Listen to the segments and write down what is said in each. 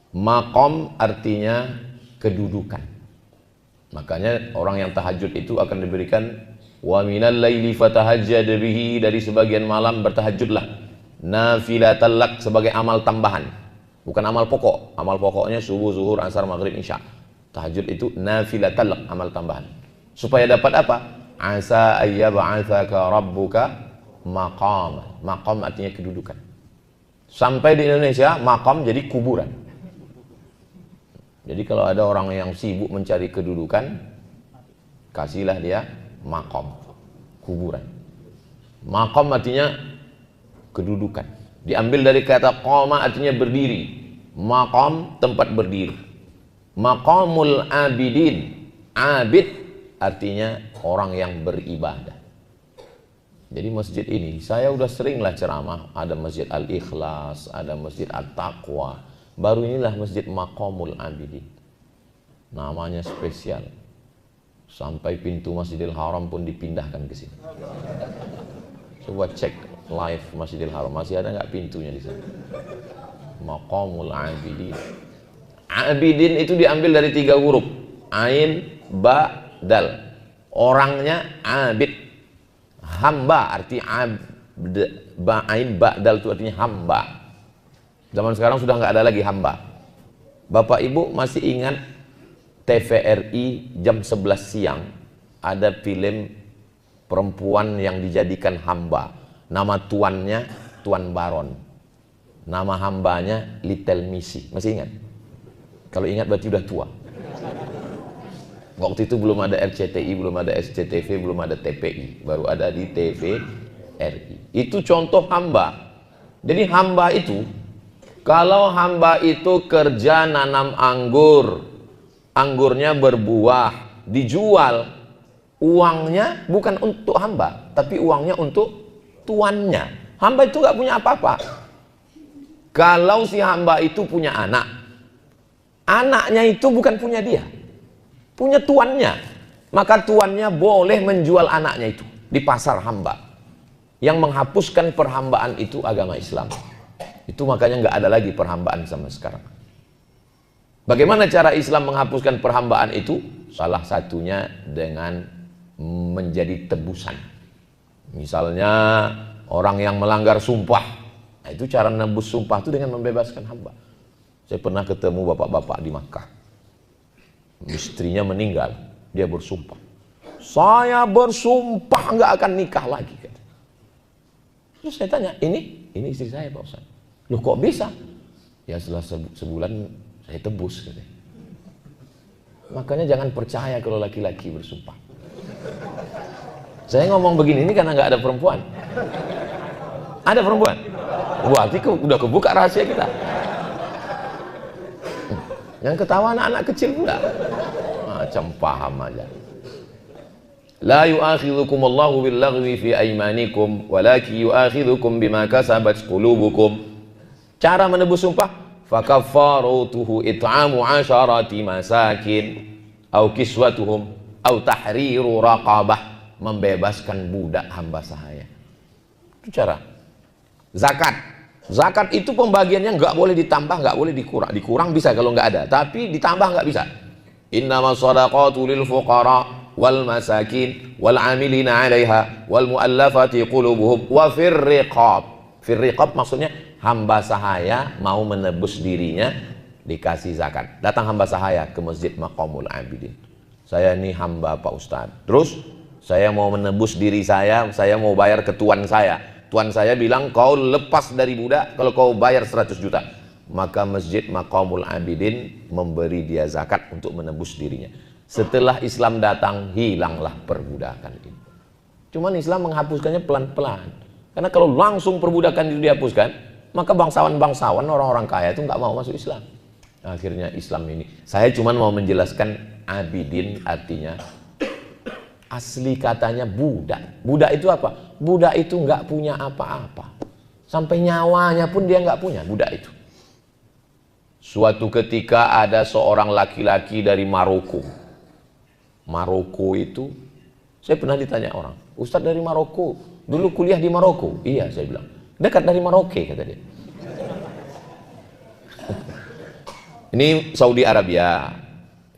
Maqam artinya kedudukan. Makanya orang yang tahajud itu akan diberikan wa minal laili fatahajjad bihi, dari sebagian malam bertahajudlah, nafilatan lak, sebagai amal tambahan, bukan amal pokok. Amal pokoknya subuh, zuhur, asar, maghrib, isya. Tahajud itu nafilatan lak, amal tambahan. Supaya dapat apa? Asa ayyab'atsaka rabbuka maqam. Maqam artinya kedudukan. Sampai di Indonesia maqam jadi kuburan. Jadi kalau ada orang yang sibuk mencari kedudukan, kasihlah dia maqam, kuburan. Maqam artinya kedudukan. Diambil dari kata qama, artinya berdiri. Maqam, tempat berdiri. Maqamul abidin, abid artinya orang yang beribadah. Jadi masjid ini, saya udah seringlah ceramah, ada masjid Al-Ikhlas, ada masjid At-Taqwa. Baru inilah masjid Maqamul Abidin. Namanya spesial. Sampai pintu Masjidil Haram pun dipindahkan ke sini. Coba cek live Masjidil Haram, masih ada nggak pintunya di sana? Maqamul Abidin. Abidin itu diambil dari 3 huruf. Ain, ba, dal. Orangnya abid. Hamba arti abd. Ba, ain, ba, dal itu artinya hamba. Zaman sekarang sudah nggak ada lagi hamba. Bapak Ibu masih ingat TVRI jam 11 siang ada film perempuan yang dijadikan hamba. Nama tuannya Tuan Baron. Nama hambanya Little Missy. Masih ingat? Kalau ingat berarti udah tua. Waktu itu belum ada RCTI, belum ada SCTV, belum ada TPI. Baru ada di TVRI. Itu contoh hamba. Jadi hamba itu, kalau hamba itu kerja nanam anggur, anggurnya berbuah, dijual, uangnya bukan untuk hamba, tapi uangnya untuk tuannya. Hamba itu nggak punya apa-apa. Kalau si hamba itu punya anak, anaknya itu bukan punya dia, punya tuannya. Maka tuannya boleh menjual anaknya itu di pasar hamba. Yang menghapuskan perhambaan itu agama Islam. Itu makanya nggak ada lagi perhambaan sama sekarang. Bagaimana cara Islam menghapuskan perhambaan itu? Salah satunya dengan menjadi tebusan. Misalnya orang yang melanggar sumpah, nah itu cara menembus sumpah itu dengan membebaskan hamba. Saya pernah ketemu bapak-bapak di Makkah. Istrinya meninggal, dia bersumpah, saya bersumpah nggak akan nikah lagi. Terus saya tanya, ini istri saya Pak Ustaz. Loh kok bisa? Ya setelah sebulan saya tebus gitu. Makanya jangan percaya kalau laki-laki bersumpah. Saya ngomong begini ini karena nggak ada perempuan. Ada perempuan? Berarti udah kebuka rahasia kita. Yang ketawa anak-anak kecil pula. Macam paham aja. La yu'akhidhukum Allahu bil-laghwi fi aymanikum walakin yu'akhidhukum bima kasabat qulubukum. Cara menebus sumpah, fakaffarutuhu it'amu 'asharati masakin au kiswatuhum au tahriru raqabah, membebaskan budak hamba sahaya. Itu cara. Zakat itu pembagiannya nggak boleh ditambah, nggak boleh dikurang. Dikurang bisa kalau nggak ada, tapi ditambah nggak bisa. Innamas shadaqatu lil fuqara wal masakin wal 'amilina 'alaiha wal mu'allafati qulubuhum wa fir riqab. Fir riqab maksudnya hamba sahaya mau menebus dirinya dikasih zakat. Datang hamba sahaya ke masjid Maqamul Abidin. Saya ini hamba Pak Ustadz. Terus saya mau menebus diri saya mau bayar ke tuan saya. Tuan saya bilang kau lepas dari budak kalau kau bayar 100 juta. Maka masjid Maqamul Abidin memberi dia zakat untuk menebus dirinya. Setelah Islam datang, hilanglah perbudakan ini. Cuman Islam menghapuskannya pelan-pelan. Karena kalau langsung perbudakan itu dihapuskan, maka bangsawan-bangsawan orang-orang kaya itu nggak mau masuk Islam. Akhirnya Islam ini, saya cuma mau menjelaskan abidin artinya asli katanya budak. Budak itu apa? Budak itu nggak punya apa-apa. Sampai nyawanya pun dia nggak punya, budak itu. Suatu ketika ada seorang laki-laki dari Maroko. Maroko itu, saya pernah ditanya orang, Ustadz dari Maroko, dulu kuliah di Maroko? Iya, saya bilang. Dekat dari Maroke, kata dia. Ini Saudi Arabia.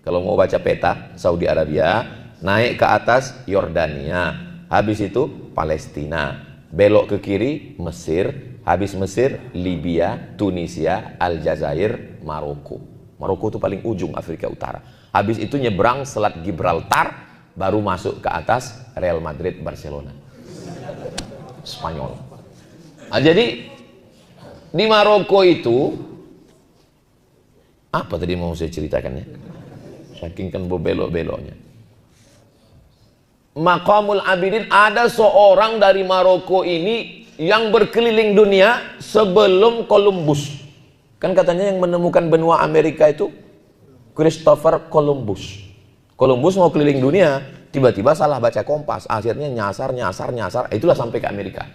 Kalau mau baca peta, Saudi Arabia, naik ke atas Yordania, habis itu Palestina, belok ke kiri Mesir, habis Mesir Libya, Tunisia, Aljazair, Maroko. Maroko itu paling ujung Afrika Utara. Habis itu nyebrang Selat Gibraltar, baru masuk ke atas Real Madrid, Barcelona, Spanyol. Nah, jadi di Maroko itu apa tadi mau saya ceritakan ya? Saking kan berbelok-beloknya. Maqamul Abidin, ada seorang dari Maroko ini yang berkeliling dunia sebelum Columbus. Kan katanya yang menemukan benua Amerika itu Christopher Columbus. Columbus mau keliling dunia, tiba-tiba salah baca kompas, akhirnya nyasar, itulah sampai ke Amerika.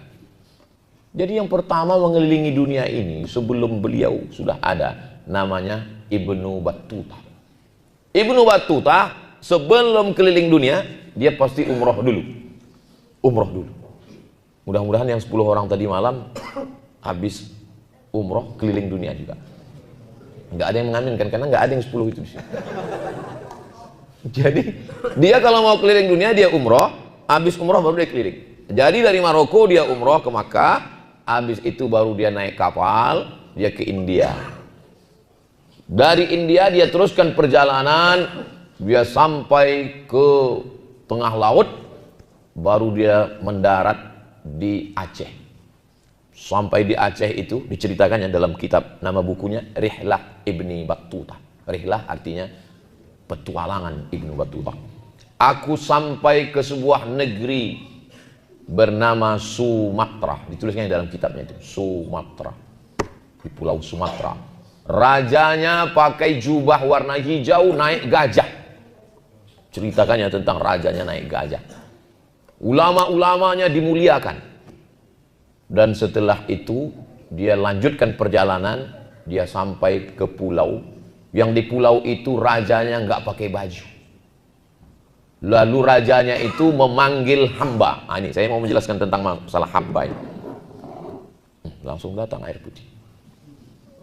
Jadi yang pertama mengelilingi dunia ini sebelum beliau sudah ada, namanya Ibnu Battuta. Ibnu Battuta sebelum keliling dunia, dia pasti umroh dulu. Umroh dulu. Mudah-mudahan yang 10 orang tadi malam habis umroh keliling dunia juga. Nggak ada yang mengaminkan karena nggak ada yang 10 itu di sini. Jadi dia kalau mau keliling dunia dia umroh, habis umroh baru dia keliling. Jadi dari Maroko dia umroh ke Makkah, habis itu baru dia naik kapal, dia ke India. Dari India dia teruskan perjalanan, dia sampai ke tengah laut, baru dia mendarat di Aceh. Sampai di Aceh itu diceritakannya dalam kitab, nama bukunya Rihlah Ibni Battuta. Rihlah artinya petualangan Ibnu Battuta. Aku sampai ke sebuah negeri bernama Sumatra, ditulisnya dalam kitabnya itu, Sumatra, di pulau Sumatera. Rajanya pakai jubah warna hijau naik gajah. Ceritakannya tentang rajanya naik gajah. Ulama-ulamanya dimuliakan. Dan setelah itu dia lanjutkan perjalanan, dia sampai ke pulau. Yang di pulau itu rajanya nggak pakai baju. Lalu rajanya itu memanggil hamba. Nah, ini saya mau menjelaskan tentang masalah hamba ini. Langsung datang air putih.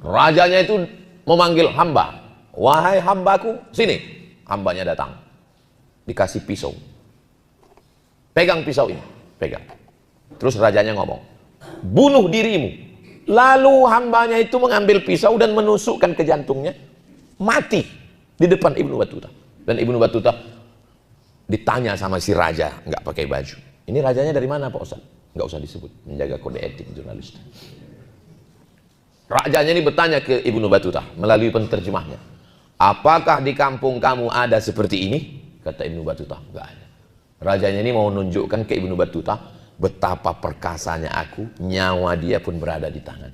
Rajanya itu memanggil hamba. Wahai hambaku, sini. Hambanya datang. Dikasih pisau. Pegang pisau ini. Pegang. Terus rajanya ngomong, bunuh dirimu. Lalu hambanya itu mengambil pisau dan menusukkan ke jantungnya. Mati di depan Ibnu Battuta. Dan Ibnu Battuta ditanya sama si raja, nggak pakai baju. Ini rajanya dari mana Pak Ustaz? Nggak usah disebut, menjaga kode etik jurnalis. Rajanya ini bertanya ke Ibnu Battuta melalui penterjemahnya. Apakah di kampung kamu ada seperti ini? Kata Ibnu Battuta, nggak ada. Rajanya ini mau menunjukkan ke Ibnu Battuta betapa perkasanya aku, nyawa dia pun berada di tangan.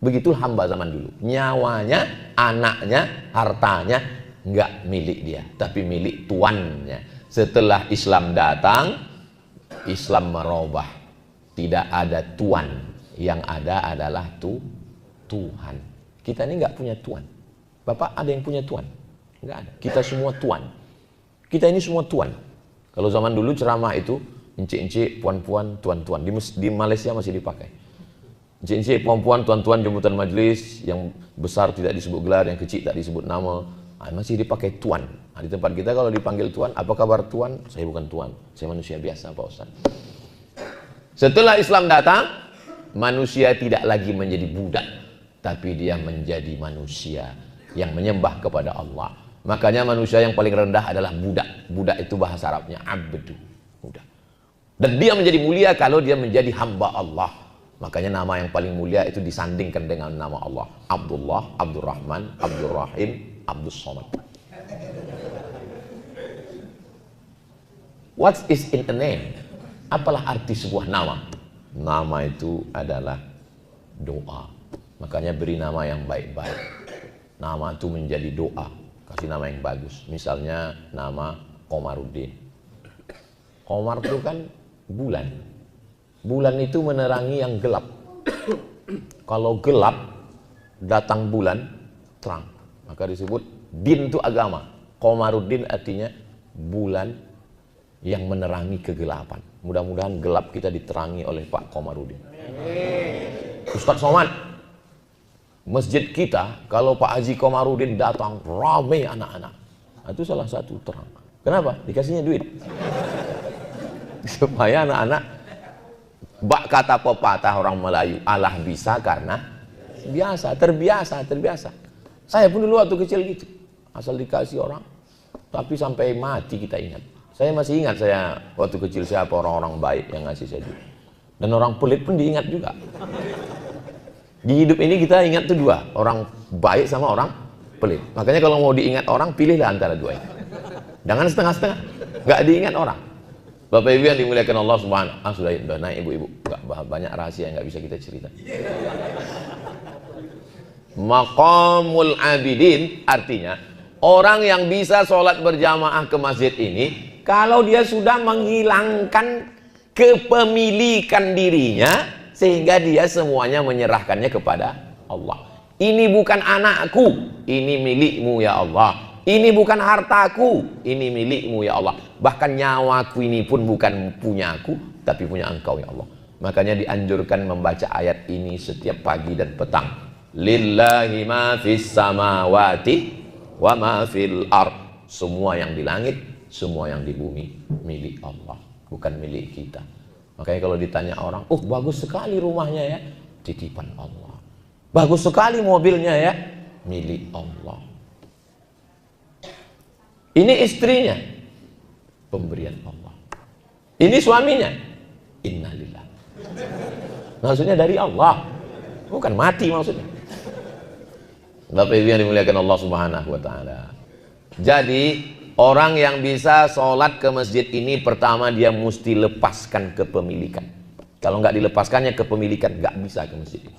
Begitu hamba zaman dulu. Nyawanya, anaknya, hartanya nggak milik dia, tapi milik tuannya. Setelah Islam datang, Islam merubah. Tidak ada tuan, yang ada adalah Tuhan. Kita ini nggak punya tuan. Bapak ada yang punya tuan? Nggak ada. Kita semua tuan. Kita ini semua tuan. Kalau zaman dulu ceramah itu encik-encik, puan-puan, tuan-tuan. Di Malaysia masih dipakai. Encik-encik, puan-puan, tuan-tuan, jemputan majelis, yang besar tidak disebut gelar, yang kecil tak disebut nama. Masih dipakai tuan. Nah, di tempat kita kalau dipanggil tuan, apa kabar tuan? Saya bukan tuan, saya manusia biasa Pak Ustaz. Setelah Islam datang, manusia tidak lagi menjadi budak, tapi dia menjadi manusia yang menyembah kepada Allah. Makanya manusia yang paling rendah adalah budak. Budak itu bahasa Arabnya abdu, budak. Dan dia menjadi mulia kalau dia menjadi hamba Allah. Makanya nama yang paling mulia itu disandingkan dengan nama Allah. Abdullah, Abdurrahman, Abdurrahim, Abdus Somad. What is in a name? Apalah arti sebuah nama? Nama itu adalah doa. Makanya beri nama yang baik-baik. Nama itu menjadi doa. Kasih nama yang bagus. Misalnya nama Komarudin. Komar itu kan bulan. Bulan itu menerangi yang gelap. Kalau gelap, datang bulan, terang. Maka disebut din itu agama. Komarudin artinya bulan yang menerangi kegelapan. Mudah-mudahan gelap kita diterangi oleh Pak Komarudin. Ustadz Somad, Masjid kita, kalau Pak Haji Komarudin datang, ramai anak-anak. Itu salah satu terang. Kenapa? Dikasihnya duit. Supaya anak-anak, bak kata pepatah orang Melayu, Allah bisa karena biasa, terbiasa. Saya pun dulu waktu kecil gitu, asal dikasih orang, tapi sampai mati kita ingat. Saya masih ingat saya waktu kecil siapa orang-orang baik yang ngasih saya duit. Dan orang pelit pun diingat juga. Di hidup ini kita ingat tuh dua, orang baik sama orang pelit. Makanya kalau mau diingat orang, pilihlah antara dua ini. Jangan setengah-setengah, nggak diingat orang. Bapak Ibu yang dimuliakan Allah Subhanahu wa Ta'ala, sudah naik ibu-ibu, nggak banyak rahasia yang nggak bisa kita cerita. Maqamul abidin artinya orang yang bisa sholat berjamaah ke masjid ini, kalau dia sudah menghilangkan kepemilikan dirinya, sehingga dia semuanya menyerahkannya kepada Allah. Ini bukan anakku, ini milikmu ya Allah. Ini bukan hartaku, ini milikmu ya Allah. Bahkan nyawaku ini pun bukan punyaku, tapi punya Engkau ya Allah. Makanya dianjurkan membaca ayat ini setiap pagi dan petang. Lillahi ma fis samawati wa ma fil ard. Semua yang di langit, semua yang di bumi milik Allah, bukan milik kita. Makanya kalau ditanya orang, oh bagus sekali rumahnya ya, titipan Allah. Bagus sekali mobilnya ya, milik Allah. Ini istrinya, pemberian Allah. Ini suaminya, innalillah. Maksudnya dari Allah, bukan mati maksudnya. Bapak Ibu yang dimuliakan Allah Subhanahu wa Ta'ala. Jadi orang yang bisa sholat ke masjid ini, pertama dia mesti lepaskan kepemilikan. Kalau nggak dilepaskannya kepemilikan, nggak bisa ke masjid ini.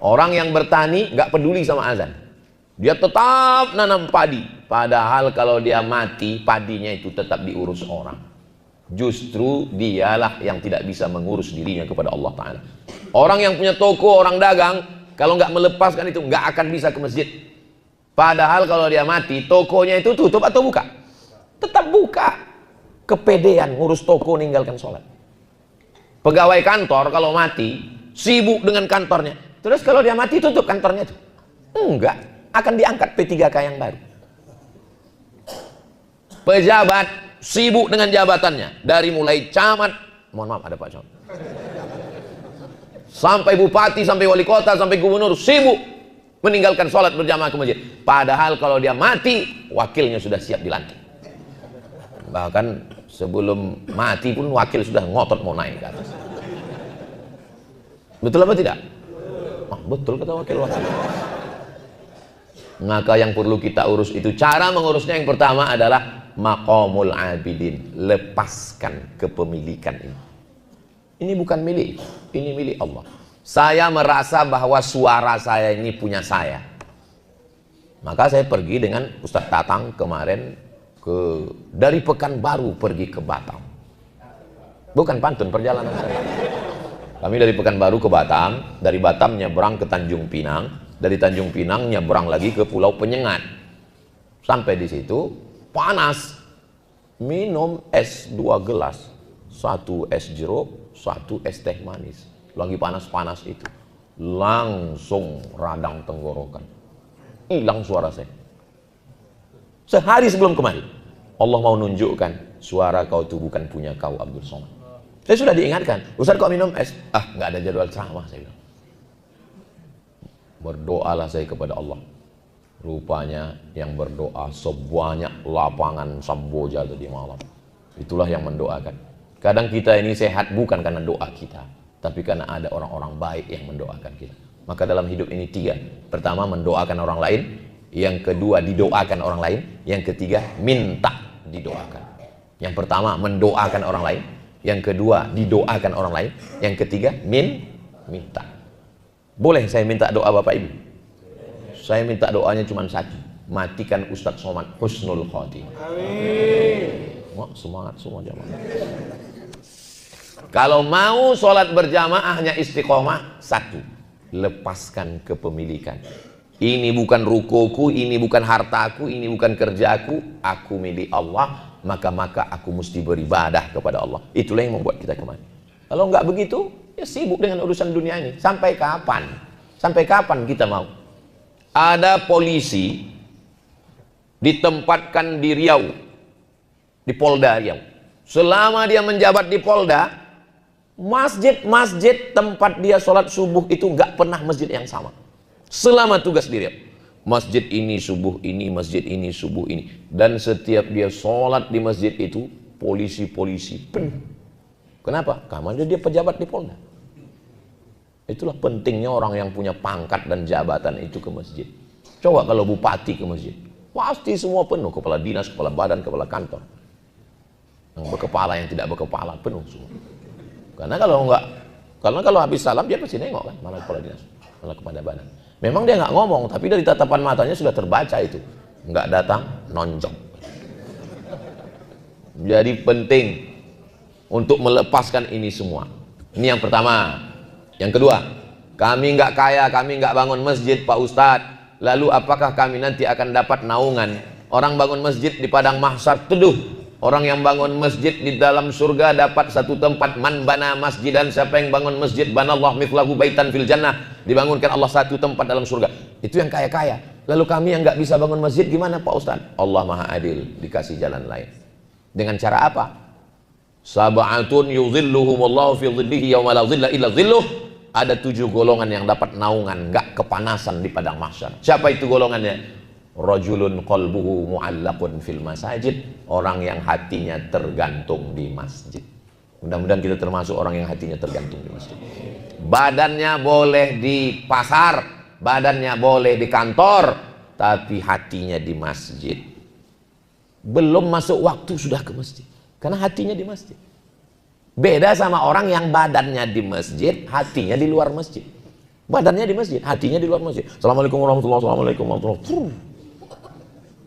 Orang yang bertani nggak peduli sama azan, dia tetap nanam padi. Padahal kalau dia mati, padinya itu tetap diurus orang. Justru dialah yang tidak bisa mengurus dirinya kepada Allah Ta'ala. Orang yang punya toko, orang dagang, kalau nggak melepaskan itu nggak akan bisa ke masjid. Padahal kalau dia mati, tokonya itu tutup atau buka? Tetap buka. Kepedean ngurus toko, ninggalkan sholat. Pegawai kantor kalau mati, sibuk dengan kantornya. Terus kalau dia mati, tutup kantornya itu? Enggak. Akan diangkat P3K yang baru. Pejabat sibuk dengan jabatannya. Dari mulai camat, mohon maaf ada Pak Camat, sampai bupati, sampai wali kota, sampai gubernur, sibuk meninggalkan sholat berjamaah ke masjid. Padahal kalau dia mati, wakilnya sudah siap dilantik. Bahkan sebelum mati pun wakil sudah ngotot mau naik ke atas. Betul apa tidak? Oh, betul kata wakil-wakil. Maka yang perlu kita urus itu, cara mengurusnya yang pertama adalah maqamul abidin. Lepaskan kepemilikan ini. Ini bukan milik, ini milik Allah. Saya merasa bahwa suara saya ini punya saya. Maka saya pergi dengan Ustadz Tatang kemarin dari Pekanbaru pergi ke Batam. Bukan pantun, perjalanan saya. Kami dari Pekanbaru ke Batam, dari Batam nyebrang ke Tanjung Pinang, dari Tanjung Pinang nyebrang lagi ke Pulau Penyengat. Sampai di situ panas, minum es 2 gelas, 1 es jeruk, 1 es teh manis. Lagi panas-panas itu, langsung radang tenggorokan, hilang suara saya. Sehari sebelum kemarin, Allah mau nunjukkan suara kau itu bukan punya kau, Abdul Somad. Saya sudah diingatkan, Ustaz kok minum es? Nggak ada jadwal ceramah, saya bilang. Berdoalah saya kepada Allah. Rupanya yang berdoa sebanyak lapangan Samboja tadi malam. Itulah yang mendoakan. Kadang kita ini sehat bukan karena doa kita, tapi karena ada orang-orang baik yang mendoakan kita. Maka dalam hidup ini 3. Pertama, mendoakan orang lain. Yang kedua, didoakan orang lain. Yang ketiga, minta didoakan. Yang pertama, mendoakan orang lain. Yang kedua, didoakan orang lain. Yang ketiga, minta. Boleh saya minta doa Bapak Ibu? Saya minta doanya cuma satu. Matikan Ustadz Somad husnul khotimah. Amin. Wah, semangat semua jamaah. Kalau mau sholat berjamaahnya istiqomah, 1. Lepaskan kepemilikan. Ini bukan rukuku, ini bukan hartaku, ini bukan kerjaku. Aku milik Allah, maka aku mesti beribadah kepada Allah. Itulah yang membuat kita kemana. Kalau nggak begitu, ya sibuk dengan urusan dunia ini. Sampai kapan? Sampai kapan kita mau ada polisi ditempatkan di Riau, di Polda Riau. Selama dia menjabat di Polda, masjid-masjid tempat dia sholat subuh itu nggak pernah masjid yang sama. Selama tugas di Riau, masjid ini subuh ini, masjid ini subuh ini. Dan setiap dia sholat di masjid itu, polisi-polisi penuh. Kenapa? Karena dia pejabat di Polda. Itulah pentingnya orang yang punya pangkat dan jabatan itu ke masjid. Coba kalau bupati ke masjid, pasti semua penuh. Kepala dinas, kepala badan, kepala kantor. Yang berkepala, yang tidak berkepala, penuh semua. Karena kalau habis salam dia pasti nengok kan, mana kepala dinas, mana kepala badan. Memang dia nggak ngomong, tapi dari tatapan matanya sudah terbaca itu. Nggak datang, nonjok. Jadi penting untuk melepaskan ini semua. Ini yang pertama. Yang kedua, kami nggak kaya, kami nggak bangun masjid Pak Ustadz. Lalu apakah kami nanti akan dapat naungan? Orang bangun masjid di padang mahsyar teduh. Orang yang bangun masjid di dalam surga dapat satu tempat. Man bana masjidan, siapa yang bangun masjid, banallah mithlahu baitan fil jannah, dibangunkan Allah satu tempat dalam surga. Itu yang kaya-kaya. Lalu kami yang nggak bisa bangun masjid gimana Pak Ustadz? Allah maha adil, dikasih jalan lain. Dengan cara apa? Sab'atun yuzilluhumullahu fi dhillihi yawma la dhilla illa dhilluh. Ada 7 golongan yang dapat naungan, nggak kepanasan di padang mahsyar. Siapa itu golongannya? Rajulun qalbuhu mu'allaqun fil masajid. Orang yang hatinya tergantung di masjid. Mudah-mudahan kita termasuk orang yang hatinya tergantung di masjid. Badannya boleh di pasar, badannya boleh di kantor, tapi hatinya di masjid. Belum masuk waktu sudah ke masjid, karena hatinya di masjid. Beda sama orang yang badannya di masjid, hatinya di luar masjid. Badannya di masjid, hatinya di luar masjid. Assalamualaikum warahmatullahi wabarakatuh.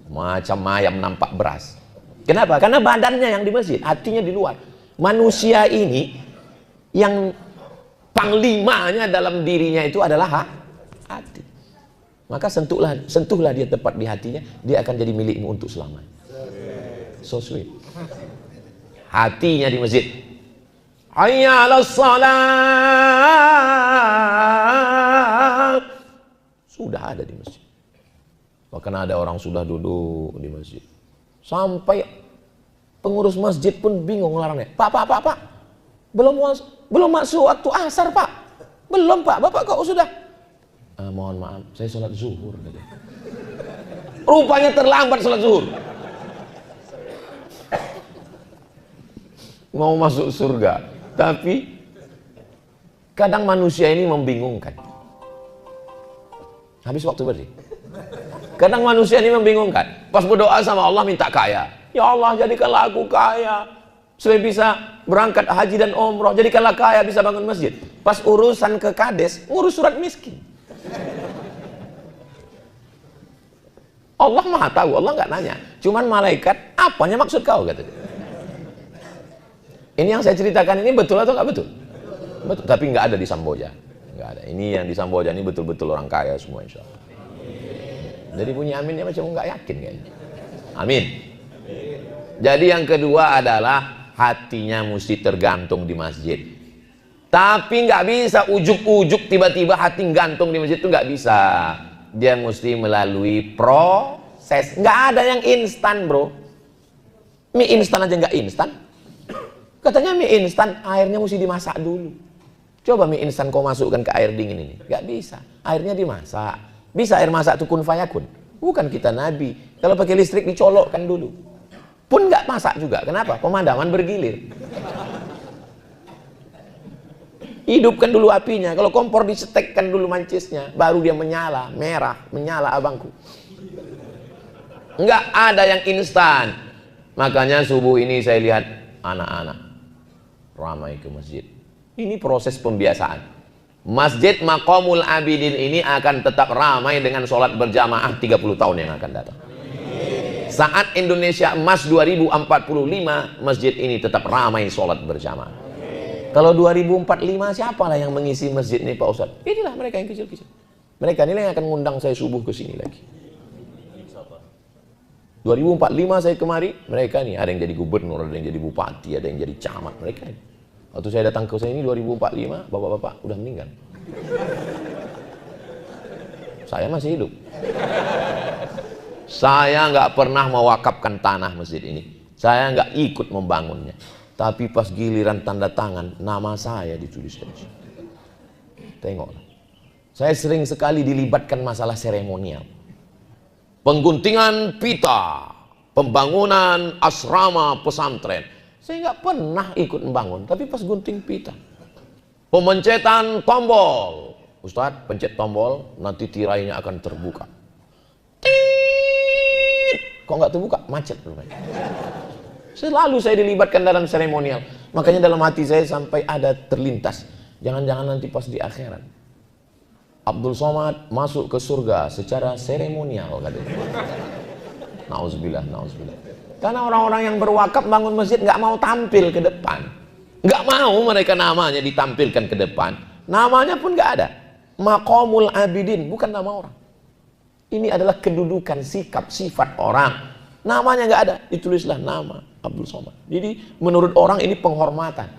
Macam ayam nampak beras. Kenapa? Karena badannya yang di masjid, hatinya di luar. Manusia ini yang panglimanya dalam dirinya itu adalah hati. Maka sentuhlah dia tepat di hatinya, dia akan jadi milikmu untuk selamanya. So sweet. Hatinya di masjid. Hayya 'alas shalah. Sudah ada di masjid. Bahkan ada orang sudah duduk di masjid. Sampai pengurus masjid pun bingung ngelarangnya. Pak. Belum masuk waktu asar, Pak. Belum, Pak. Bapak kok sudah? Mohon maaf, saya sholat zuhur. Rupanya terlambat sholat zuhur. Mau masuk surga. Tapi kadang manusia ini membingungkan. Habis waktu berarti. Kadang manusia ini membingungkan. Pas berdoa sama Allah minta kaya. Ya Allah, jadikanlah aku kaya supaya bisa berangkat haji dan umroh. Jadikanlah kaya bisa bangun masjid. Pas urusan ke kades, ngurus surat miskin. Allah maha tahu, Allah nggak nanya. Cuman malaikat, apanya maksud kau? Kata dia. Ini yang saya ceritakan ini betul atau nggak betul? Betul, tapi nggak ada di Samboja. Nggak ada. Ini yang di Samboja ini betul-betul orang kaya semua insya Allah. Jadi bunyi aminnya macam nggak yakin kayaknya. Amin. Jadi yang kedua adalah hatinya mesti tergantung di masjid. Tapi nggak bisa ujuk-ujuk tiba-tiba hati gantung di masjid itu nggak bisa. Dia mesti melalui proses. Nggak ada yang instan, bro. Mie instan aja nggak instan. Katanya mie instan, airnya mesti dimasak dulu. Coba mie instan kau masukkan ke air dingin ini. Nggak bisa. Airnya dimasak. Bisa air masak itu kun fayakun. Bukan kita nabi. Kalau pakai listrik dicolokkan dulu. Pun nggak masak juga. Kenapa? Pemadaman bergilir. Hidupkan dulu apinya. Kalau kompor disetekkan dulu mancisnya. Baru dia menyala. Merah. Menyala abangku. Nggak ada yang instan. Makanya subuh ini saya lihat anak-anak ramai ke masjid. Ini proses pembiasaan. Masjid Maqamul Abidin ini akan tetap ramai dengan sholat berjamaah 30 tahun yang akan datang. Saat Indonesia Emas 2045, masjid ini tetap ramai sholat berjamaah. Kalau 2045 siapalah yang mengisi masjid ini Pak Ustadz? Inilah mereka yang kecil-kecil. Mereka ini yang akan mengundang saya subuh ke sini lagi. 2045 saya kemari, mereka nih ada yang jadi gubernur, ada yang jadi bupati, ada yang jadi camat, mereka ini. Waktu saya datang ke sini 2045, bapak-bapak udah meninggal. saya masih hidup. Saya nggak pernah mewakafkan tanah masjid ini. Saya nggak ikut membangunnya. Tapi pas giliran tanda tangan, nama saya dituliskan. Tengoklah. Saya sering sekali dilibatkan masalah seremonial. Pengguntingan pita, pembangunan asrama pesantren. Saya nggak pernah ikut membangun, tapi pas gunting pita. Pemencetan tombol. Ustadz, pencet tombol, nanti tirainya akan terbuka. Kok nggak terbuka? Macet belum. Selalu saya dilibatkan dalam seremonial. Makanya dalam hati saya sampai ada terlintas. Jangan-jangan nanti pas di akhirat Abdul Somad masuk ke surga secara seremonial katanya. Nauzubillah, nauzubillah. Karena orang-orang yang berwakaf bangun masjid nggak mau tampil ke depan. Nggak mau mereka namanya ditampilkan ke depan. Namanya pun nggak ada. Maqamul Abidin, bukan nama orang. Ini adalah kedudukan, sikap, sifat orang. Namanya nggak ada, ditulislah nama Abdul Somad. Jadi menurut orang ini penghormatan.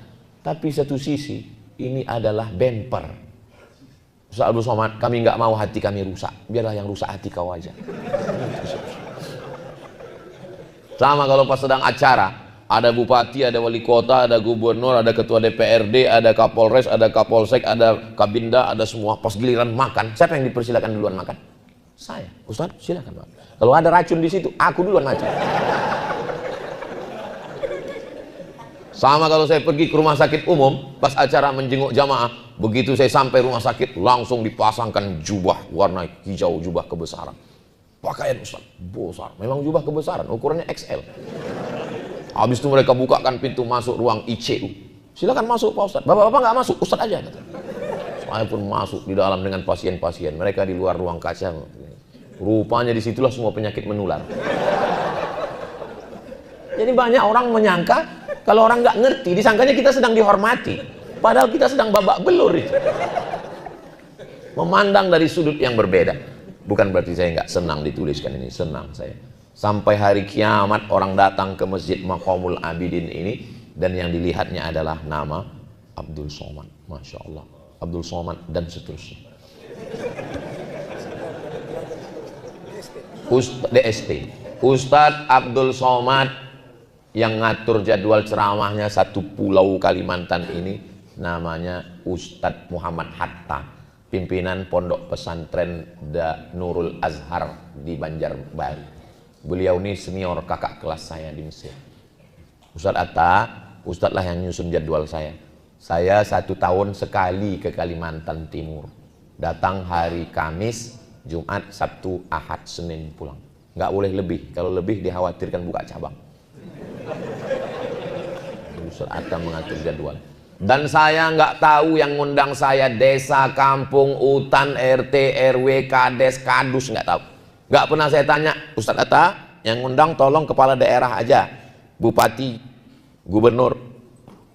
Tapi satu sisi, ini adalah bemper. Ustaz Abdul Somad, kami nggak mau hati kami rusak. Biarlah yang rusak hati kau aja. Sama kalau pas sedang acara, ada bupati, ada wali kota, ada gubernur, ada ketua DPRD, ada kapolres, ada kapolsek, ada kabinda, ada semua. Pas giliran makan, siapa yang dipersilakan duluan makan? Saya. Ustaz, silakan Pak. Kalau ada racun di situ, aku duluan makan. Sama kalau saya pergi ke rumah sakit umum, pas acara menjenguk jamaah, begitu saya sampai rumah sakit, langsung dipasangkan jubah warna hijau, jubah kebesaran. Pakaian Ustaz, besar. Memang jubah kebesaran, ukurannya XL. Habis itu mereka bukakan pintu masuk ruang ICU. Silakan masuk Pak Ustaz. Bapak-bapak nggak masuk, Ustaz aja. Saya pun masuk di dalam dengan pasien-pasien. Mereka di luar ruang kaca. Rupanya disitulah semua penyakit menular. Jadi banyak orang menyangka kalau orang nggak ngerti, disangkanya kita sedang dihormati. Padahal kita sedang babak belur itu. Memandang dari sudut yang berbeda. Bukan berarti saya nggak senang dituliskan ini, senang saya. Sampai hari kiamat orang datang ke masjid Maqamul Abidin ini dan yang dilihatnya adalah nama Abdul Somad. Masya Allah. Abdul Somad dan seterusnya. DST. Ustadz Abdul Somad yang ngatur jadwal ceramahnya satu pulau Kalimantan ini namanya Ustadz Muhammad Hatta, pimpinan pondok pesantren Nurul Azhar di Banjarbaru. Beliau ini senior kakak kelas saya di Mesir. Ustadz Hatta, Ustadz lah yang nyusun jadwal saya. Saya 1 tahun sekali ke Kalimantan Timur. Datang hari Kamis, Jumat, Sabtu, Ahad, Senin pulang. Nggak boleh lebih. Kalau lebih dikhawatirkan buka cabang. Ustadz Hatta mengatur jadwal. Dan saya nggak tahu yang ngundang saya desa, kampung, hutan, RT, RW, Kades, Kadus, nggak tahu. Nggak pernah saya tanya, Ustadz Hatta, yang ngundang tolong kepala daerah aja. Bupati, gubernur,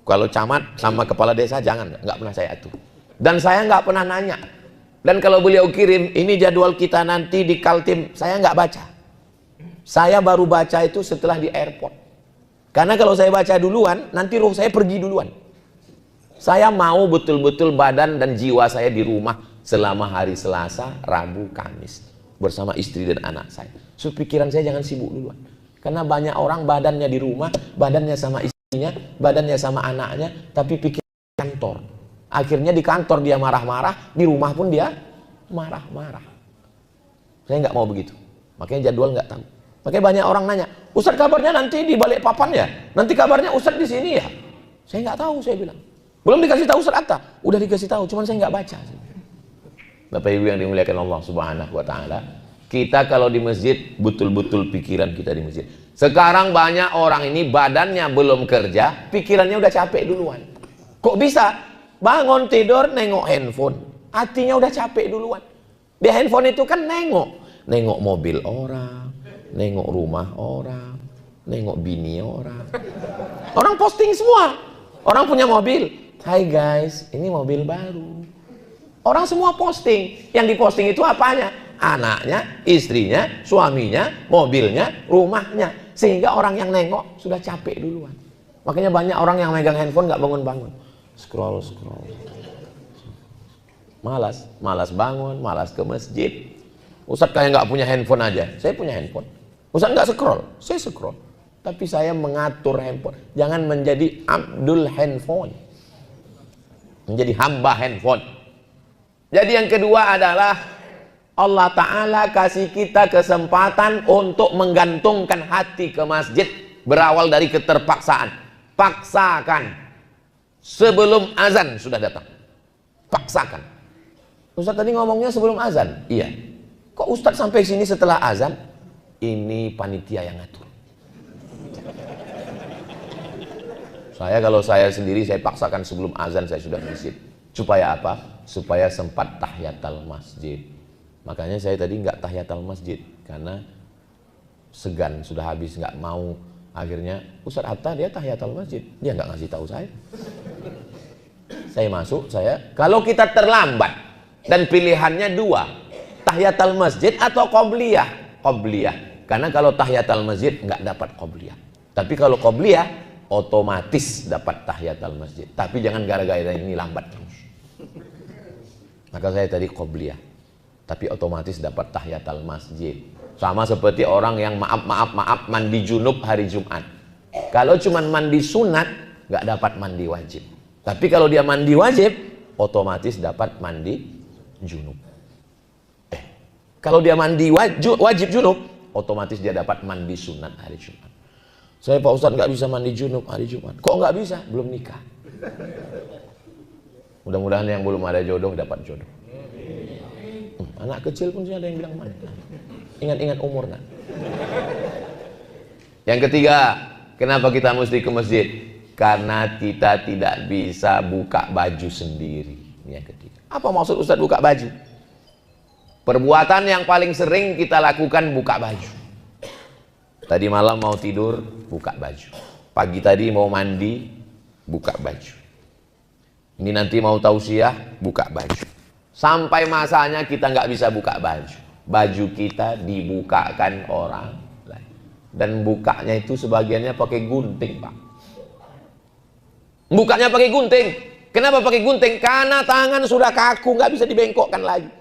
kalau camat sama kepala desa jangan, nggak pernah saya atur. Dan saya nggak pernah nanya. Dan kalau beliau kirim, ini jadwal kita nanti di Kaltim, saya nggak baca. Saya baru baca itu setelah di airport. Karena kalau saya baca duluan, nanti roh saya pergi duluan. Saya mau betul-betul badan dan jiwa saya di rumah selama hari Selasa, Rabu, Kamis. Bersama istri dan anak saya. So, pikiran saya jangan sibuk duluan. Karena banyak orang badannya di rumah, badannya sama istrinya, badannya sama anaknya, tapi pikir kantor. Akhirnya di kantor dia marah-marah, di rumah pun dia marah-marah. Saya nggak mau begitu. Makanya jadwal nggak tahu. Makanya banyak orang nanya, Ustadz kabarnya nanti di Balikpapan ya? Nanti kabarnya Ustadz di sini ya? Saya nggak tahu, saya bilang. Belum dikasih tahu Ustadz Hatta. Udah dikasih tahu, cuman saya nggak baca. Bapak Ibu yang dimuliakan Allah Subhanahu wa Ta'ala, kita kalau di masjid betul-betul pikiran kita di masjid. Sekarang banyak orang ini badannya belum kerja, pikirannya udah capek duluan. Kok bisa? Bangun tidur nengok handphone, hatinya udah capek duluan. Di handphone itu kan nengok mobil orang, nengok rumah orang, nengok bini orang. Orang posting semua. Orang punya mobil. Hai guys, ini mobil baru. Orang semua posting. Yang diposting itu apanya? Anaknya, istrinya, suaminya, mobilnya, rumahnya. Sehingga orang yang nengok sudah capek duluan. Makanya banyak orang yang megang handphone nggak bangun-bangun. Scroll. Malas bangun, malas ke masjid. Ustadz kayak nggak punya handphone aja. Saya punya handphone. Ustadz nggak scroll, saya scroll. Tapi saya mengatur handphone. Jangan menjadi abdul handphone. Menjadi hamba handphone. Jadi yang kedua adalah Allah Ta'ala kasih kita kesempatan untuk menggantungkan hati ke masjid. Berawal dari keterpaksaan. Paksakan. Sebelum azan sudah datang. Paksakan. Ustadz tadi ngomongnya sebelum azan. Iya. Kok Ustadz sampai sini setelah azan? Ini panitia yang ngatur. Kalau saya sendiri, saya paksakan sebelum azan saya sudah masjid. Supaya apa? Supaya sempat tahiyatul masjid. Makanya saya tadi nggak tahiyatul masjid karena segan, sudah habis, nggak mau. Akhirnya Ustadz Atta dia tahiyatul masjid, dia nggak ngasih tahu saya. Saya masuk, kalau kita terlambat dan pilihannya dua, tahiyatul masjid atau qobliyah. Qobliyah, karena kalau tahiyatul masjid nggak dapat qobliyah. Tapi kalau qobliyah otomatis dapat tahiyatul masjid. Tapi jangan gara-gara ini lambat terus. Maka saya tadi qobliyah, tapi otomatis dapat tahiyatul masjid. Sama seperti orang yang maaf mandi junub hari Jumat. Kalau cuman mandi sunat nggak dapat mandi wajib. Tapi kalau dia mandi wajib, otomatis dapat mandi junub. Kalau dia mandi wajib junub, otomatis dia dapat mandi sunat hari Jumat. Saya Pak Ustadz nggak bisa mandi junub hari Jumat. Kok nggak bisa? Belum nikah. Mudah-mudahan yang belum ada jodoh dapat jodoh. Anak kecil pun ada yang bilang mana. Ingat-ingat umur nak. Yang ketiga, kenapa kita mesti ke masjid? Karena kita tidak bisa buka baju sendiri. Yang ketiga. Apa maksud Ustadz buka baju? Perbuatan yang paling sering kita lakukan buka baju. Tadi malam mau tidur, buka baju. Pagi tadi mau mandi, buka baju. Ini nanti mau tausiah, buka baju. Sampai masanya kita nggak bisa buka baju. Baju kita dibukakan orang lain. Dan bukanya itu sebagiannya pakai gunting, Pak. Bukanya pakai gunting. Kenapa pakai gunting? Karena tangan sudah kaku, nggak bisa dibengkokkan lagi.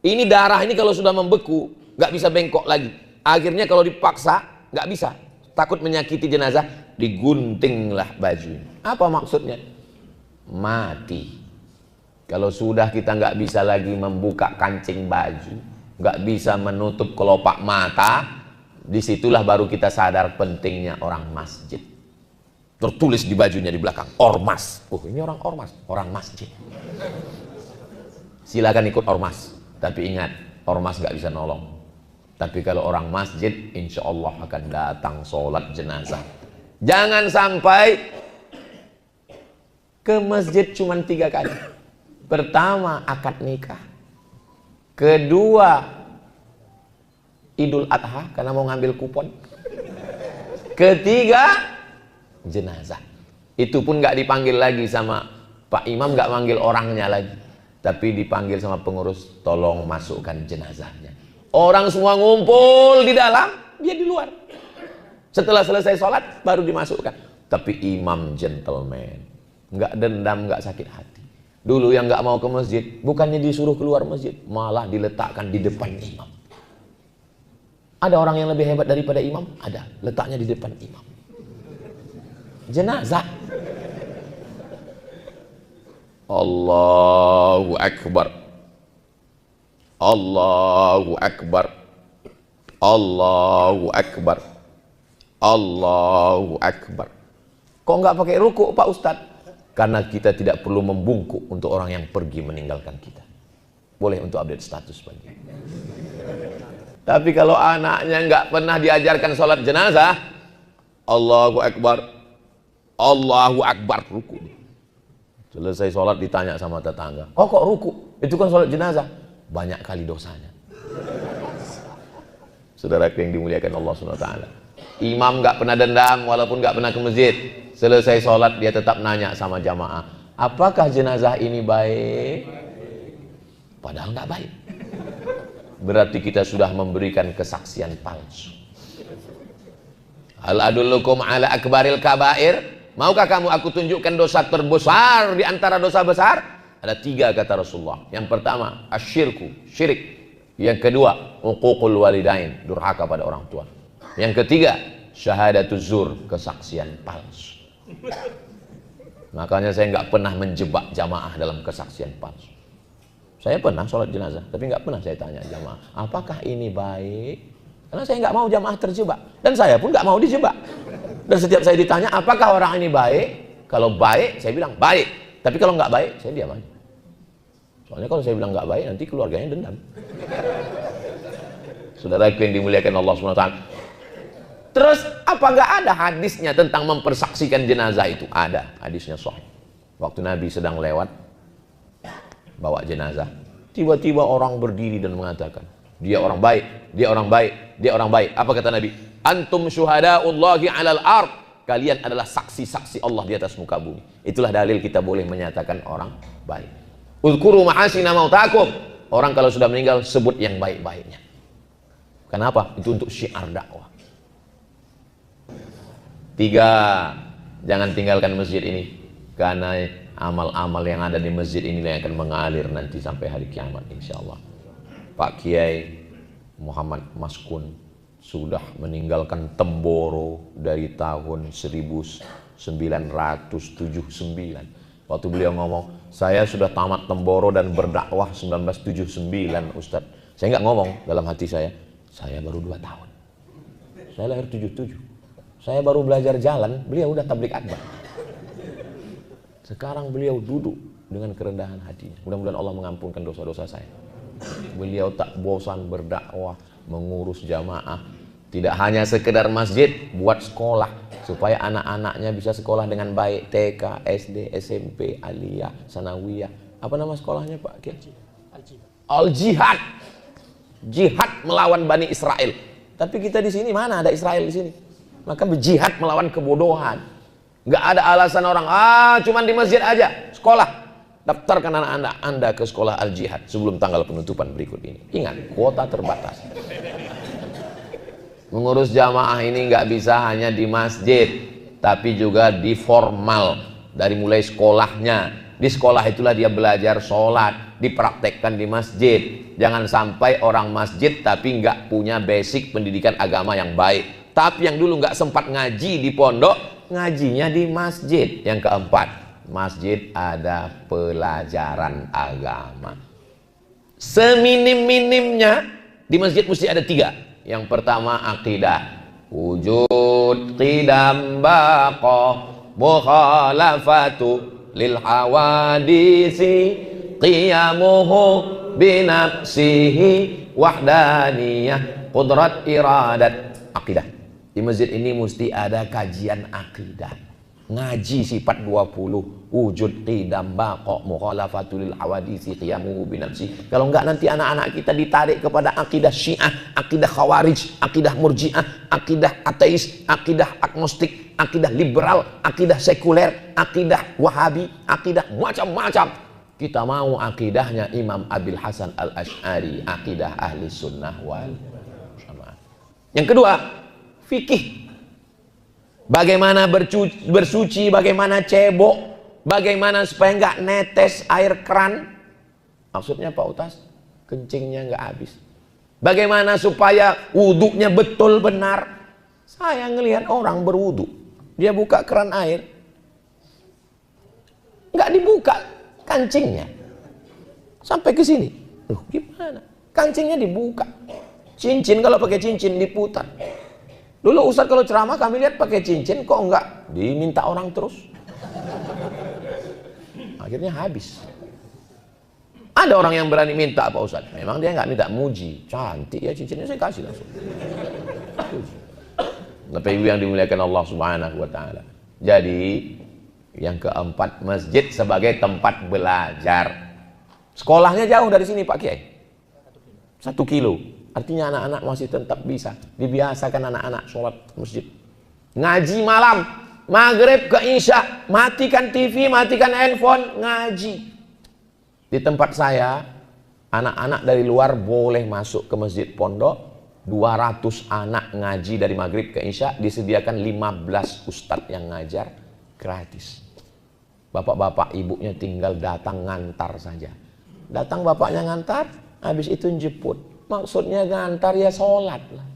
Ini darah ini kalau sudah membeku, nggak bisa bengkok lagi. Akhirnya kalau dipaksa, nggak bisa, takut menyakiti jenazah, diguntinglah baju. Apa maksudnya? Mati. Kalau sudah kita nggak bisa lagi membuka kancing baju, nggak bisa menutup kelopak mata, disitulah baru kita sadar pentingnya orang masjid. Tertulis di bajunya di belakang, ormas. Oh ini orang ormas, orang masjid. Silakan ikut ormas, tapi ingat, ormas nggak bisa nolong. Tapi kalau orang masjid, insya Allah akan datang sholat jenazah. Jangan sampai ke masjid cuma 3 kali. Pertama, akad nikah. Kedua, Idul Adha, karena mau ngambil kupon. Ketiga, jenazah. Itu pun nggak dipanggil lagi sama Pak Imam, nggak manggil orangnya lagi. Tapi dipanggil sama pengurus, tolong masukkan jenazahnya. Orang semua ngumpul di dalam, dia di luar. Setelah selesai sholat, baru dimasukkan. Tapi imam gentleman, nggak dendam, nggak sakit hati. Dulu yang nggak mau ke masjid, bukannya disuruh keluar masjid, malah diletakkan di depan imam. Ada orang yang lebih hebat daripada imam? Ada, letaknya di depan imam. Jenazah. Allahu Akbar. Allahu Akbar. Allahu Akbar. Allahu Akbar. Kok nggak pakai ruku Pak Ustadz? Karena kita tidak perlu membungkuk untuk orang yang pergi meninggalkan kita. Boleh untuk update status pagi. Tapi kalau anaknya nggak pernah diajarkan sholat jenazah, Allahu Akbar, Allahu Akbar, ruku. Selesai sholat ditanya sama tetangga, oh kok ruku? Itu kan sholat jenazah. Banyak kali dosanya. Saudara yang dimuliakan Allah SWT. Imam nggak pernah dendam walaupun nggak pernah ke masjid. Selesai sholat dia tetap nanya sama jamaah, apakah jenazah ini baik? Padahal nggak baik. Berarti kita sudah memberikan kesaksian palsu. Hal adullukum ala akbaril kabair? Maukah kamu aku tunjukkan dosa terbesar di antara dosa besar? Ada 3 kata Rasulullah. Yang pertama, asyirku, syirik. Yang kedua, uququl walidain, durhaka pada orang tua. Yang ketiga, syahadatuz zur, kesaksian palsu. Makanya saya nggak pernah menjebak jamaah dalam kesaksian palsu. Saya pernah sholat jenazah, tapi nggak pernah saya tanya jamaah, apakah ini baik? Karena saya nggak mau jamaah terjebak, dan saya pun nggak mau dijebak. Dan setiap saya ditanya, apakah orang ini baik? Kalau baik, saya bilang baik. Tapi kalau nggak baik, saya diam aja. Soalnya kalau saya bilang nggak baik, nanti keluarganya dendam. Saudaraku yang dimuliakan Allah SWT. Terus apa nggak ada hadisnya tentang mempersaksikan jenazah itu? Ada hadisnya sahih. Waktu Nabi sedang lewat bawa jenazah, tiba-tiba orang berdiri dan mengatakan, dia orang baik, dia orang baik, dia orang baik. Apa kata Nabi? Antum syuhadaullahi alal ard. Kalian adalah saksi-saksi Allah di atas muka bumi. Itulah dalil kita boleh menyatakan orang baik. Uzkuru mahasina mautakum. Orang kalau sudah meninggal sebut yang baik-baiknya. Kenapa? Itu untuk syiar dakwah. 3, jangan tinggalkan masjid ini, karena amal-amal yang ada di masjid ini yang akan mengalir nanti sampai hari kiamat insyaallah. Pak Kiai Muhammad Maskun sudah meninggalkan Temboro dari tahun 1979. Waktu beliau ngomong, saya sudah tamat Temboro dan berdakwah 1979 Ustadz. Saya nggak ngomong, dalam hati saya baru 2 tahun. Saya lahir 77. Saya baru belajar jalan, beliau udah tablik akbar. Sekarang beliau duduk dengan kerendahan hatinya. Mudah-mudahan Allah mengampunkan dosa-dosa saya. Beliau tak bosan berdakwah, mengurus jamaah. Tidak hanya sekedar masjid, buat sekolah. Supaya anak-anaknya bisa sekolah dengan baik. TK, SD, SMP, Aliyah, Sanawiyah. Apa nama sekolahnya Pak Kiai? Al-Jihad. Jihad melawan Bani Israel. Tapi kita di sini mana ada Israel di sini? Maka berjihad melawan kebodohan. Nggak ada alasan orang, cuman di masjid aja. Sekolah, daftarkan anak-anak Anda ke sekolah Al-Jihad sebelum tanggal penutupan berikut ini. Ingat, kuota terbatas. Mengurus jamaah ini nggak bisa hanya di masjid, tapi juga di formal. Dari mulai sekolahnya. Di sekolah itulah dia belajar sholat, dipraktekkan di masjid. Jangan sampai orang masjid tapi nggak punya basic pendidikan agama yang baik. Tapi yang dulu nggak sempat ngaji di pondok, ngajinya di masjid. Yang keempat, masjid ada pelajaran agama. Seminim-minimnya di masjid mesti ada 3. Yang pertama akidah, wujud qidam baqah mukhalafatu lil hawadisi qiyamuhu binafsihi wahdaniyah qudrat iradat. Akidah. Di masjid ini mesti ada kajian akidah. Ngaji sifat 20, wujud qidam baqa mukhalafatul hawadisi qiyamuhu binafsi. Kalau enggak nanti anak-anak kita ditarik kepada akidah Syiah, akidah Khawarij, akidah Murji'ah, akidah ateis, akidah agnostik, akidah liberal, akidah sekuler, akidah Wahabi, akidah macam-macam. Kita mau akidahnya Imam Abil Hasan Al-Asy'ari, akidah ahli sunnah wal jamaah. Yang kedua, fikih. Bagaimana bersuci, bagaimana cebok, bagaimana supaya nggak netes air keran. Maksudnya Pak Utas, kencingnya nggak habis. Bagaimana supaya wudhunya betul benar. Saya ngelihat orang berwudhu, dia buka keran air, nggak dibuka kancingnya sampai ke sini. Loh, gimana? Kancingnya dibuka. Cincin kalau pakai cincin diputar. Dulu Ustadz kalau ceramah kami lihat pakai cincin, kok enggak diminta orang terus. Akhirnya habis. Ada orang yang berani minta Pak Ustadz. Memang dia nggak minta, muji. Cantik ya cincinnya, saya kasih langsung. Bapak Ibu yang dimuliakan Allah Subhanahu wa taala. Jadi yang keempat, masjid sebagai tempat belajar. Sekolahnya jauh dari sini Pak Kiai. 1 kilo. Artinya anak-anak masih tetap bisa dibiasakan anak-anak sholat masjid. Ngaji malam, maghrib ke isya, matikan TV, matikan handphone, ngaji. Di tempat saya, anak-anak dari luar boleh masuk ke masjid pondok. 200 anak ngaji dari maghrib ke isya, disediakan 15 ustadz yang ngajar gratis. Bapak-bapak ibunya tinggal datang ngantar saja. Datang bapaknya ngantar, habis itu jemput. Maksudnya ngantar ya sholat lah.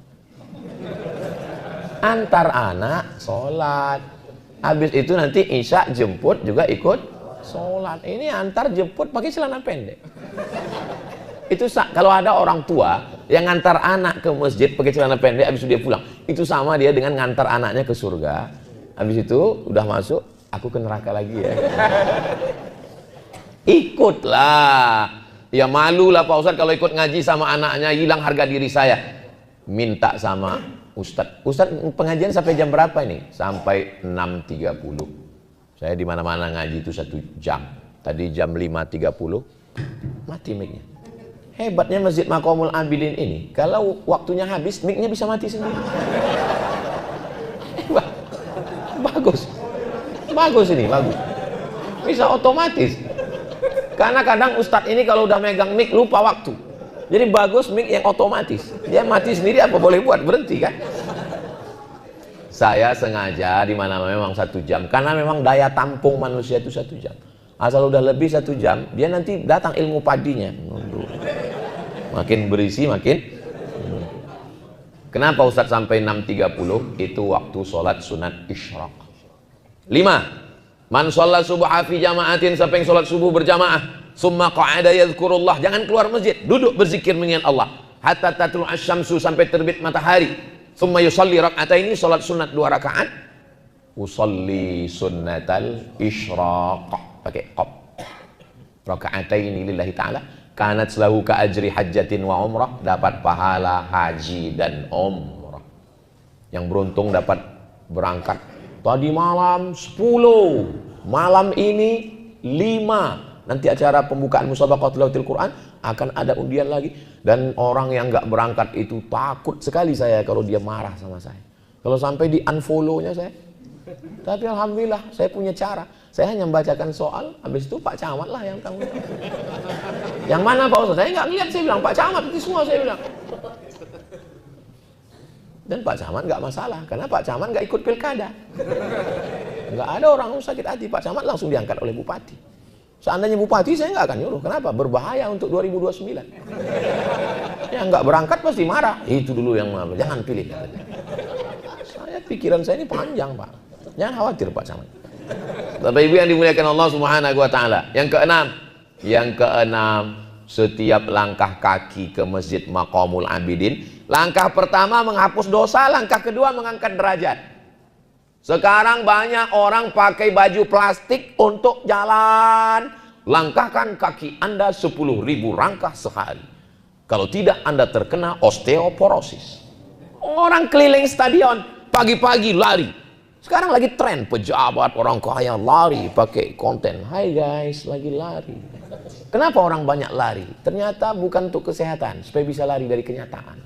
Antar anak sholat. Habis itu nanti isya jemput juga ikut sholat. Ini antar jemput pakai celana pendek. Itu kalau ada orang tua yang ngantar anak ke masjid pakai celana pendek, habis itu dia pulang, itu sama dia dengan ngantar anaknya ke surga. Habis itu udah masuk, aku ke neraka lagi ya. Ikutlah. Ya malulah Pak Ustadz kalau ikut ngaji sama anaknya, hilang harga diri saya. Minta sama Ustadz. Ustadz pengajian sampai jam berapa ini? Sampai 6.30. Saya di mana-mana ngaji itu 1 jam. Tadi jam 5.30 mati mic-nya. Hebatnya Masjid Maqamul Abidin ini, kalau waktunya habis mic-nya bisa mati sendiri. Bagus. Bagus ini, bagus. Bisa otomatis. Karena kadang Ustadz ini kalau udah megang mic lupa waktu. Jadi bagus mic yang otomatis. Dia mati sendiri apa boleh buat, berhenti kan? Saya sengaja di mana memang 1 jam, karena memang daya tampung manusia itu 1 jam. Asal udah lebih 1 jam, dia nanti datang ilmu padinya. Makin berisi makin. Kenapa Ustadz sampai 6.30? Itu waktu sholat sunat isyraq. 5. Man sholat subha fi jama'atin, siapa yang sholat subuh berjamaah, summa qa'ada yadhkurullah, jangan keluar masjid, duduk berzikir mengingat Allah, hatta tatlu asyamsu, sampai terbit matahari, summa yusalli rak'ataini, sholat sunat 2 rakaat, usalli sunnatal isyraq, pakai qaf, raka'ataini lillahi ta'ala, kanat lahu ka ajri hajjatin wa umrah, dapat pahala haji dan umrah. Yang beruntung dapat berangkat tadi malam 10, malam ini 5. Nanti acara pembukaan musabaqah tilawatil Quran akan ada undian lagi. Dan orang yang nggak berangkat itu takut sekali saya kalau dia marah sama saya. Kalau sampai di unfollow-nya saya. Tapi alhamdulillah saya punya cara. Saya hanya membacakan soal, habis itu Pak Camat lah yang tanggung jawab. Yang mana Pak Ustaz? Saya nggak lihat, saya bilang Pak Camat itu semua, saya bilang. Dan Pak Camat nggak masalah, karena Pak Camat nggak ikut pilkada. Nggak ada orang sakit hati, Pak Camat langsung diangkat oleh Bupati. Seandainya Bupati saya nggak akan nyuruh, kenapa? Berbahaya untuk 2029. Yang nggak berangkat pasti marah. Itu dulu yang marah, jangan pilih. Saya pikiran saya ini panjang Pak. Jangan khawatir Pak Camat. Bapak Ibu yang dimuliakan Allah Subhanahu wa Ta'ala. Yang keenam, setiap langkah kaki ke Masjid Maqamul Abidin, langkah pertama menghapus dosa, langkah kedua mengangkat derajat. Sekarang banyak orang pakai baju plastik untuk jalan. Langkahkan kaki Anda 10.000 langkah sehari. Kalau tidak Anda terkena osteoporosis. Orang keliling stadion pagi-pagi lari. Sekarang lagi tren pejabat, orang kaya lari pakai konten. Hai guys, lagi lari. Kenapa orang banyak lari? Ternyata bukan untuk kesehatan, supaya bisa lari dari kenyataan.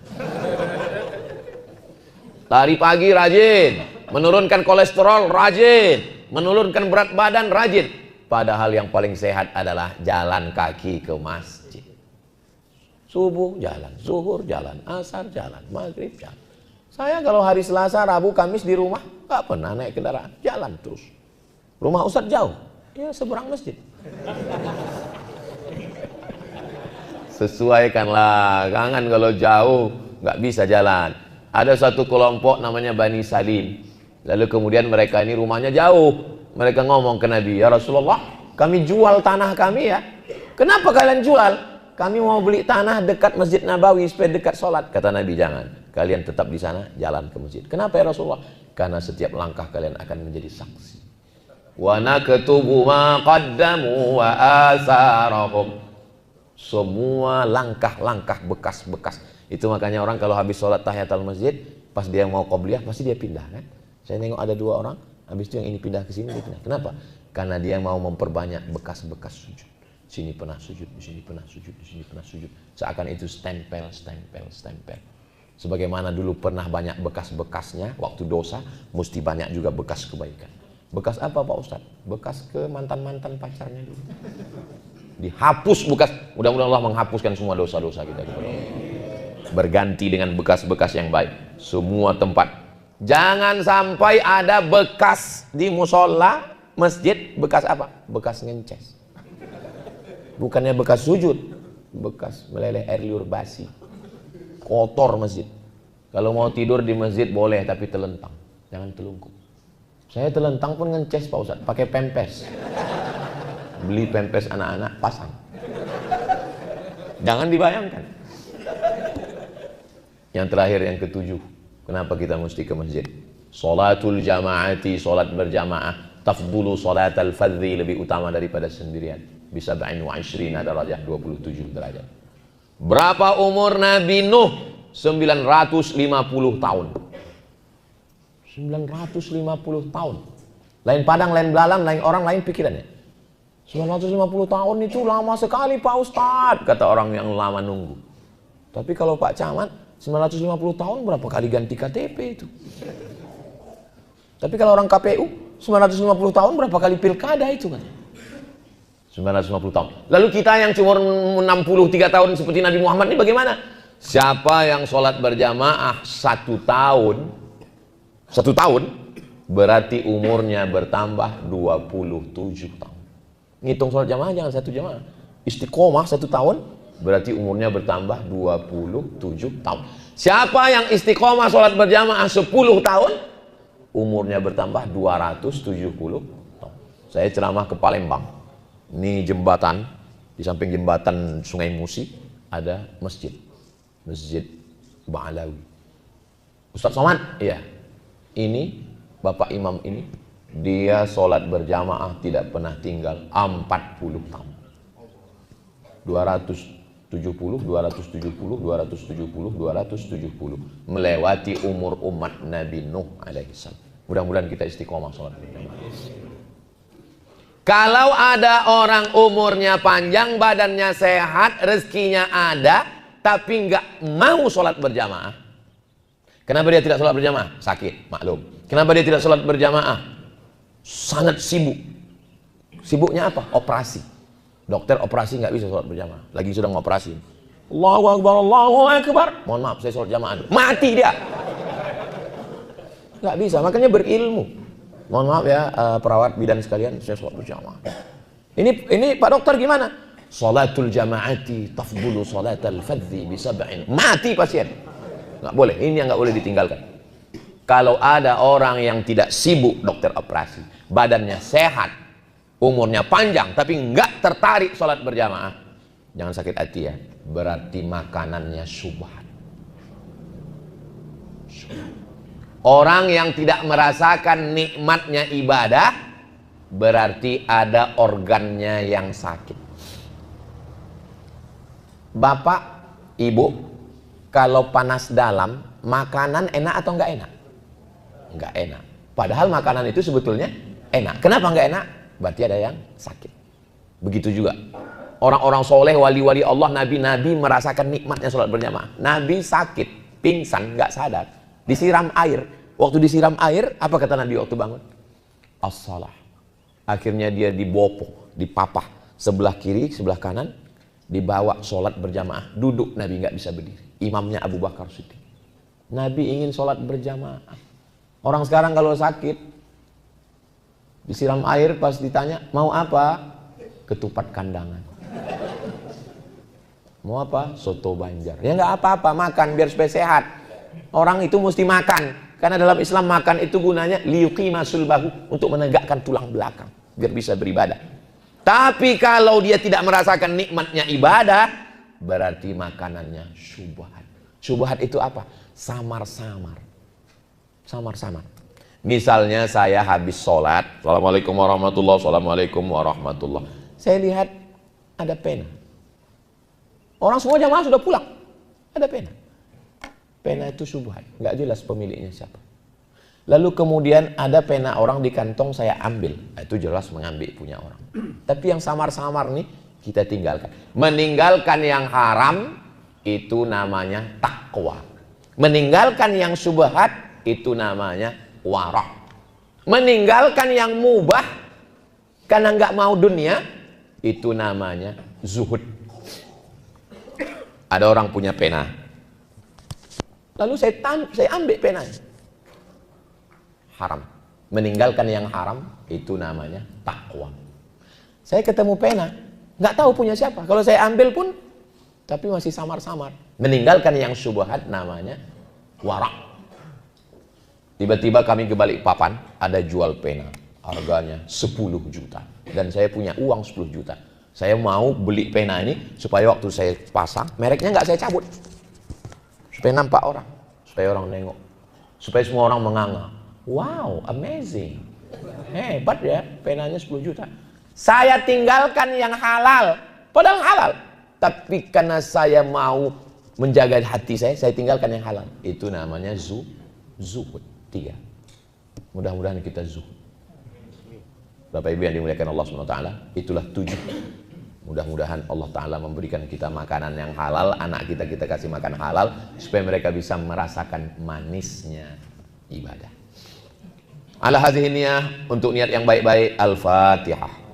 Lari pagi rajin, menurunkan kolesterol rajin, menurunkan berat badan rajin. Padahal yang paling sehat adalah jalan kaki ke masjid. Subuh jalan, zuhur jalan, asar jalan, maghrib jalan. Saya kalau hari Selasa, Rabu, Kamis di rumah nggak pernah naik kendaraan, jalan terus. Rumah Ustadz jauh, ya seberang masjid. Sesuaikanlah, jangan kalau jauh nggak bisa jalan. Ada satu kelompok namanya Bani Salim. Lalu kemudian mereka ini rumahnya jauh. Mereka ngomong ke Nabi, ya Rasulullah, kami jual tanah kami ya. Kenapa kalian jual? Kami mau beli tanah dekat Masjid Nabawi supaya dekat sholat. Kata Nabi, jangan. Kalian tetap di sana, jalan ke masjid. Kenapa ya Rasulullah? Karena setiap langkah kalian akan menjadi saksi. Wa naktubu ma qaddamu wa asarahum. Semua langkah-langkah bekas-bekas. Itu makanya orang kalau habis sholat tahiyatul masjid, pas dia mau qobliyah, pasti dia pindah kan. Saya nengok ada 2 orang, habis itu yang ini pindah ke sini, dia pindah. Kenapa? Karena dia mau memperbanyak bekas-bekas sujud. Sini pernah sujud, di sini pernah sujud, di sini pernah sujud. Seakan itu stempel, stempel, stempel. Sebagaimana dulu pernah banyak bekas-bekasnya, waktu dosa, mesti banyak juga bekas kebaikan. Bekas apa Pak Ustadz? Bekas ke mantan-mantan pacarnya dulu. Dihapus bekas, mudah-mudahan Allah menghapuskan semua dosa-dosa kita. Berganti dengan bekas-bekas yang baik. Semua tempat. Jangan sampai ada bekas di musola, masjid, bekas apa? Bekas ngences. Bukannya bekas sujud, bekas meleleh air liur basi. kotor masjid. Kalau mau tidur di masjid boleh, tapi telentang, jangan telungkup. Saya telentang pun ngences Pak Ustadz, pakai pempes. Beli pempes anak-anak, pasang. Jangan dibayangkan. Yang terakhir, yang ketujuh, kenapa kita mesti ke masjid? Salatul jamaati, salat berjamaah, tafdulu salatal fadhi, lebih utama daripada sendirian. Bisa 27 derajat, 27 derajat. Berapa umur Nabi Nuh? 950 tahun. 950 tahun. Lain padang, lain belalang, lain orang, lain pikirannya. 950 tahun itu lama sekali Pak Ustadz, kata orang yang lama nunggu. Tapi kalau Pak Camat, 950 tahun berapa kali ganti KTP itu? Tapi kalau orang KPU, 950 tahun berapa kali pilkada itu kan? 950 tahun. Lalu kita yang cuma 63 tahun seperti Nabi Muhammad ini bagaimana? Siapa yang sholat berjamaah 1 tahun, 1 tahun, berarti umurnya bertambah 27 tahun. Ngitung sholat jamaah jangan 1 jamaah. Istiqomah 1 tahun, berarti umurnya bertambah 27 tahun. Siapa yang istiqomah sholat berjamaah 10 tahun, umurnya bertambah 270 tahun. Saya ceramah ke Palembang. Ini jembatan, di samping jembatan Sungai Musi ada masjid. Masjid Ba'alawi. Ustaz Somad, iya. Ini Bapak Imam ini, dia sholat berjamaah tidak pernah tinggal 40 tahun. 270, 270, 270, 270. Melewati umur umat Nabi Nuh alaihissalam. Mudah-mudahan kita istiqomah sholat berjamaah. Kalau ada orang umurnya panjang, badannya sehat, rezekinya ada, tapi nggak mau sholat berjamaah. Kenapa dia tidak sholat berjamaah? Sakit, maklum. Kenapa dia tidak sholat berjamaah? Sangat sibuk. Sibuknya apa? Operasi. Dokter operasi nggak bisa sholat berjamaah. Lagi sedang operasi. Allahu Akbar, Allahu Akbar. Mohon maaf, saya sholat jamaah dulu. Mati dia. Nggak bisa, makanya berilmu. Mohon maaf ya, perawat bidan sekalian, saya sholat berjamaah. Ini Pak Dokter gimana? Sholatul jamaati tafdulu sholatal fadhi bisab'in. Mati pasien. Nggak boleh, ini yang nggak boleh ditinggalkan. Kalau ada orang yang tidak sibuk dokter operasi, badannya sehat, umurnya panjang, tapi nggak tertarik sholat berjamaah, jangan sakit hati ya. Berarti makanannya syubhat. Orang yang tidak merasakan nikmatnya ibadah, berarti ada organnya yang sakit. Bapak, Ibu, kalau panas dalam, makanan enak atau enggak enak? Enggak enak. Padahal makanan itu sebetulnya enak. Kenapa enggak enak? Berarti ada yang sakit. Begitu juga orang-orang soleh, wali-wali Allah, nabi-nabi merasakan nikmatnya sholat berjamaah. Nabi sakit, pingsan, enggak sadar, disiram air. Waktu disiram air, apa kata Nabi waktu bangun? As-salah. Akhirnya dia dibopong, dipapah sebelah kiri, sebelah kanan, dibawa sholat berjamaah. Duduk, Nabi nggak bisa berdiri. Imamnya Abu Bakar Siddiq. Nabi ingin sholat berjamaah. Orang sekarang kalau sakit, disiram air, pas ditanya mau apa? Ketupat kandangan. Mau apa? Soto Banjar. Ya nggak apa-apa, makan biar supaya sehat. Orang itu mesti makan. Karena dalam Islam makan itu gunanya liyuqima sulbahu, untuk menegakkan tulang belakang biar bisa beribadah. Tapi kalau dia tidak merasakan nikmatnya ibadah, berarti makanannya syubhat. Syubhat itu apa? Samar-samar. Samar-samar. Misalnya saya habis sholat, Assalamualaikum warahmatullahi wabarakatuh, Assalamualaikum warahmatullahi. Saya lihat ada pena. Orang semua jamaah sudah pulang, ada pena. Pena itu syubhat, nggak jelas pemiliknya siapa. Lalu kemudian ada pena orang di kantong, saya ambil, itu jelas mengambil punya orang. Tapi yang samar-samar nih kita tinggalkan. Meninggalkan yang haram itu namanya takwa. Meninggalkan yang syubhat itu namanya wara'. Meninggalkan yang mubah karena nggak mau dunia itu namanya zuhud. Ada orang punya pena. Lalu saya ambil penanya. Haram. Meninggalkan yang haram itu namanya takwa. Saya ketemu pena, nggak tahu punya siapa. Kalau saya ambil pun tapi masih samar-samar. Meninggalkan yang syubhat namanya wara'. Tiba-tiba kami ke Balikpapan, ada jual pena, harganya 10 juta. Dan saya punya uang 10 juta. Saya mau beli pena ini supaya waktu saya pasang, mereknya nggak saya cabut. Supaya nampak orang, supaya orang nengok, supaya semua orang menganga. Wow, amazing. Hebat ya, penanya 10 juta. Saya tinggalkan yang halal, padahal halal. Tapi karena saya mau menjaga hati saya tinggalkan yang halal. Itu namanya zuhud. 3. Mudah-mudahan kita zuhud. Bapak Ibu yang dimuliakan Allah SWT, itulah 7. Mudah-mudahan Allah Ta'ala memberikan kita makanan yang halal, anak kita kasih makan halal, supaya mereka bisa merasakan manisnya ibadah. Ala hadhihi niyah, untuk niat yang baik-baik. Al-Fatihah.